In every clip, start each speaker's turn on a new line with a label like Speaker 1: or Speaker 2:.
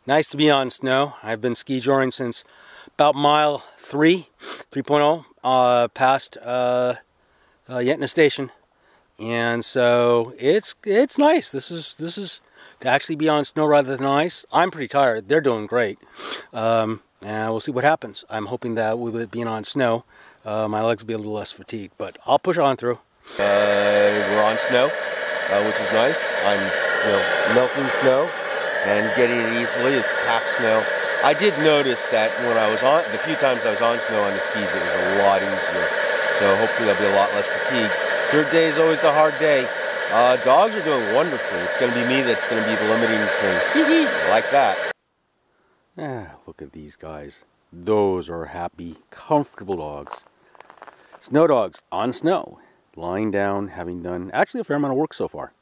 Speaker 1: Nice to be on snow. I've been ski joring since about mile 3.0, past Yetna Station, and so it's nice. This is to actually be on snow rather than ice. I'm pretty tired. They're doing great, and we'll see what happens. I'm hoping that with it being on snow, my legs will be a little less fatigued, but I'll push on through.
Speaker 2: We're on snow, which is nice. I'm melting snow and getting it easily as packed snow. I did notice that when I was on, the few times I was on snow on the skis, it was a lot easier. So hopefully there'll be a lot less fatigue. Third day is always the hard day. Dogs are doing wonderfully. It's going to be me that's going to be the limiting thing. Like that.
Speaker 1: Look at these guys. Those are happy, comfortable dogs. Snow dogs on snow, lying down, having done actually a fair amount of work so far.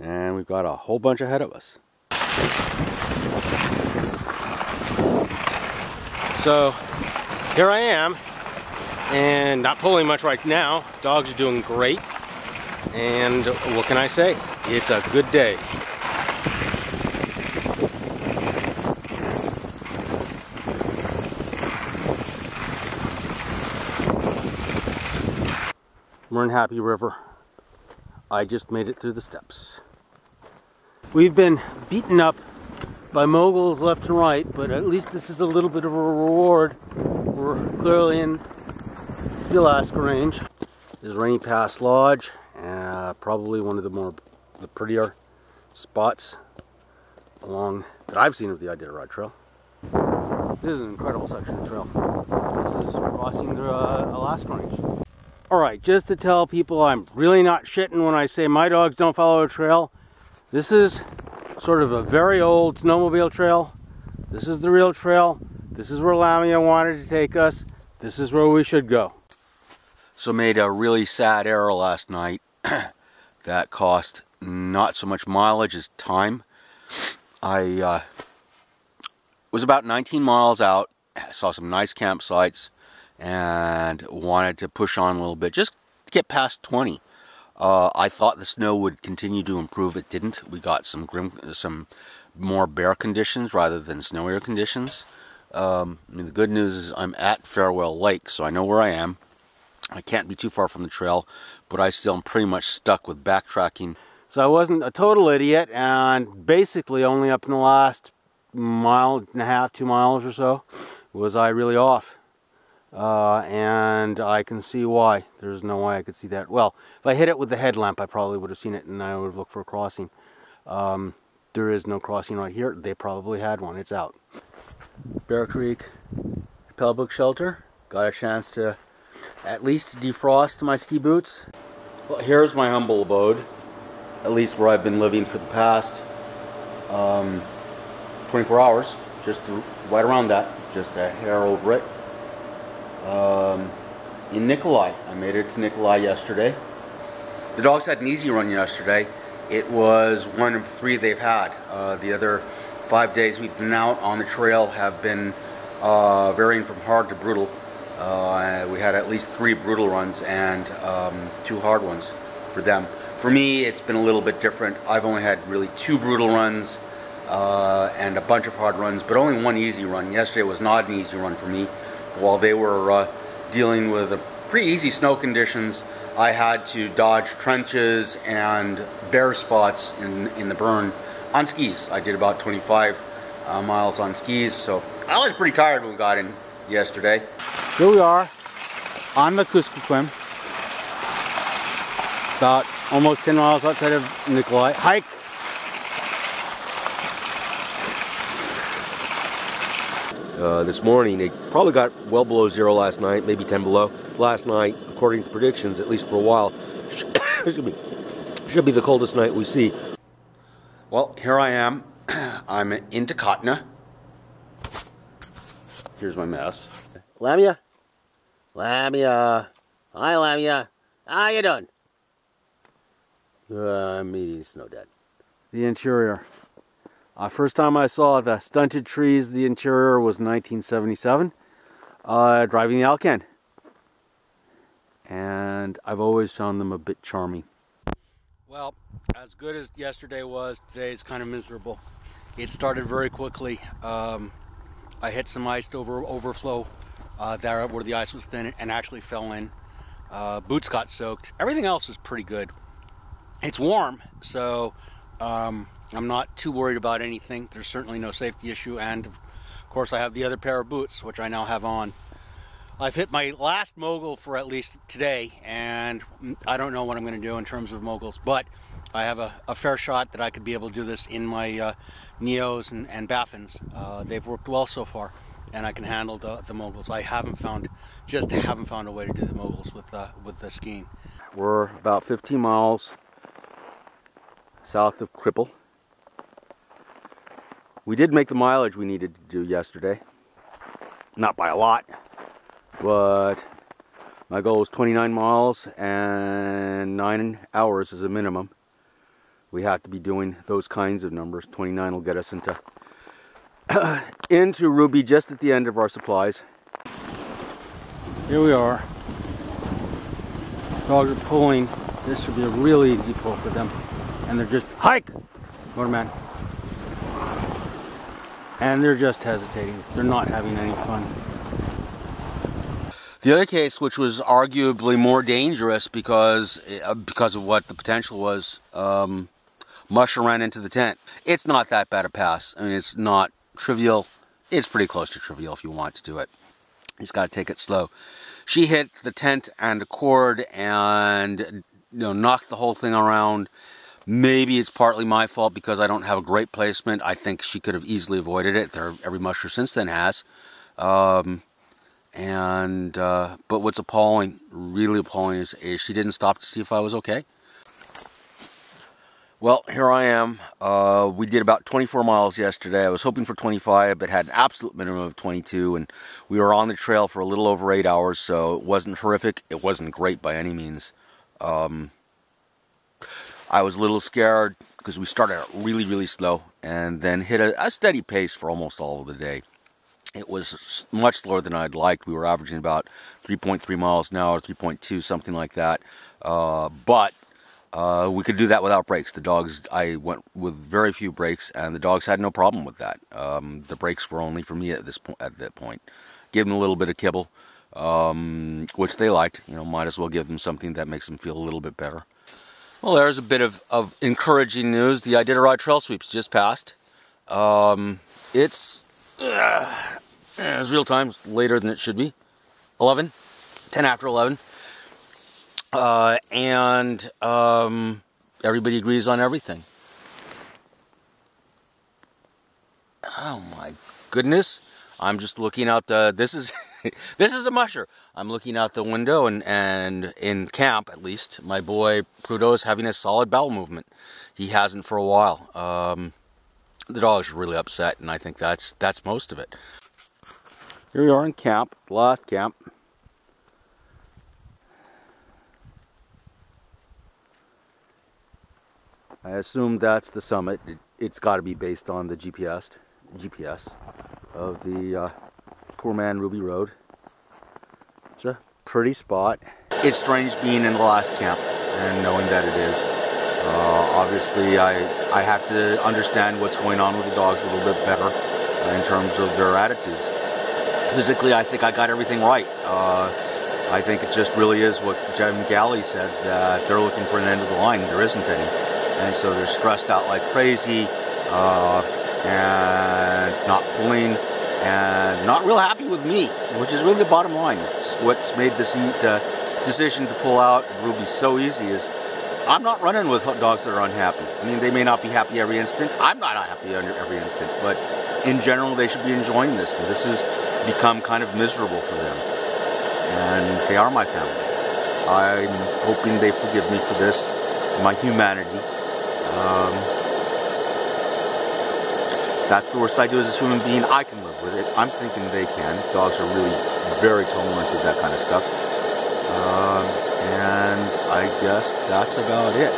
Speaker 1: And we've got a whole bunch ahead of us. So here I am, and not pulling much right now. Dogs are doing great, and what can I say? It's a good day. We're in Happy River. I just made it through the steps. We've been beaten up by moguls left and right, but at least this is a little bit of a reward. We're clearly in the Alaska range. This is Rainy Pass Lodge, probably one of the prettier spots along that I've seen of the Iditarod Trail. This is an incredible section of trail. This is crossing the Alaska range. Alright, just to tell people I'm really not shitting when I say my dogs don't follow a trail. This is sort of a very old snowmobile trail. This is the real trail. This is where Lamia wanted to take us. This is where we should go. So made a really sad error last night that cost not so much mileage as time. I was about 19 miles out, saw some nice campsites, and wanted to push on a little bit, just to get past 20. I thought the snow would continue to improve. It didn't. We got some more bare conditions rather than snowier conditions. The good news is I'm at Farewell Lake, so I know where I am. I can't be too far from the trail, but I still am pretty much stuck with backtracking. So I wasn't a total idiot, and basically only up in the last mile and a half, 2 miles or so, was I really off. And I can see why. There's no way I could see that. Well, if I hit it with the headlamp, I probably would have seen it, and I would have looked for a crossing. There is no crossing right here. They probably had one. It's out. Bear Creek Public Shelter. Got a chance to at least defrost my ski boots. Well, here's my humble abode, at least where I've been living for the past 24 hours. Just right around that, just a hair over it. In Nikolai. I made it to Nikolai yesterday. The dogs had an easy run yesterday. It was one of 3 they've had. The other 5 days we've been out on the trail have been varying from hard to brutal. We had at least 3 brutal runs and 2 hard ones for them. For me, it's been a little bit different. I've only had really 2 brutal runs and a bunch of hard runs, but only 1 easy run. Yesterday was not an easy run for me. While they were dealing with pretty easy snow conditions, I had to dodge trenches and bare spots in the burn on skis. I did about 25 miles on skis, so I was pretty tired when we got in yesterday.
Speaker 3: Here we are on the Kuskokwim, about almost 10 miles outside of Nikolai. Hike.
Speaker 2: This morning, it probably got well below 0 last night, maybe 10 below. Last night, according to predictions, at least for a while, should be the coldest night we see.
Speaker 1: Well, here I am. I'm in Takotna. Here's my mess.
Speaker 2: Lamia? Lamia. Hi, Lamia. How you doing?
Speaker 1: I'm eating snow dead. The interior. First time I saw the stunted trees, the interior was 1977, driving the Alcan. And I've always found them a bit charming. Well, as good as yesterday was, today is kind of miserable. It started very quickly. I hit some iced overflow there where the ice was thin and actually fell in. Boots got soaked. Everything else is pretty good. It's warm, so I'm not too worried about anything. There's certainly no safety issue, and of course I have the other pair of boots, which I now have on. I've hit my last mogul for at least today, and I don't know what I'm going to do in terms of moguls, but I have a fair shot that I could be able to do this in my Neos and Baffins. They've worked well so far, and I can handle the moguls. I haven't found a way to do the moguls with the skiing.
Speaker 3: We're about 15 miles south of Cripple. We did make the mileage we needed to do yesterday. Not by a lot, but my goal was 29 miles and 9 hours is a minimum. We have to be doing those kinds of numbers. 29 will get us into Ruby just at the end of our supplies. Here we are. Dogs are pulling. This should be a really easy pull for them. And they're just, hike! Motorman. And they're just hesitating. They're not having any fun.
Speaker 1: The other case, which was arguably more dangerous because of what the potential was, Musher ran into the tent. It's not that bad a pass. I mean, it's not trivial. It's pretty close to trivial if you want to do it. You just got to take it slow. She hit the tent and the cord and knocked the whole thing around. Maybe it's partly my fault because I don't have a great placement. I think she could have easily avoided it. Every musher since then has. But what's appalling, really appalling, is she didn't stop to see if I was okay. Well, here I am. We did about 24 miles yesterday. I was hoping for 25, but had an absolute minimum of 22, and we were on the trail for a little over 8 hours, so it wasn't horrific. It wasn't great by any means. I was a little scared because we started out really, really slow and then hit a steady pace for almost all of the day. It was much slower than I'd liked. We were averaging about 3.3 miles an hour, 3.2, something like that. But we could do that without brakes. The dogs, I went with very few brakes, and the dogs had no problem with that. The brakes were only for me at that point. Give them a little bit of kibble, which they liked. Might as well give them something that makes them feel a little bit better. Well, there's a bit of encouraging news. The Iditarod Trail sweeps just passed. It's real time, later than it should be. 10 after 11. Everybody agrees on everything. Oh my goodness. I'm just looking out this is a musher. I'm looking out the window and in camp, at least, my boy Prudo is having a solid bowel movement. He hasn't for a while. The dog's really upset, and I think that's most of it.
Speaker 3: Here we are in camp, last camp. I assume that's the summit. It's got to be based on the GPS of the Poor Man Ruby Road. It's a pretty spot. It's strange being in the last camp and knowing that it is. Obviously, I have to understand what's going on with the dogs a little bit better in terms of their attitudes. Physically, I think I got everything right. I think it just really is what Jim Galley said, that they're looking for an end of the line. There isn't any. And so they're stressed out like crazy, and not pulling, and not real happy with me, which is really the bottom line. It's what's made this decision to pull out Ruby so easy is I'm not running with dogs that are unhappy. I mean, they may not be happy every instant. I'm not happy every instant, but in general, they should be enjoying this. And this has become kind of miserable for them. And they are my family. I'm hoping they forgive me for this, my humanity. That's the worst I do as a human being. I can live with it. I'm thinking they can. Dogs are really very tolerant of that kind of stuff. And I guess that's about it.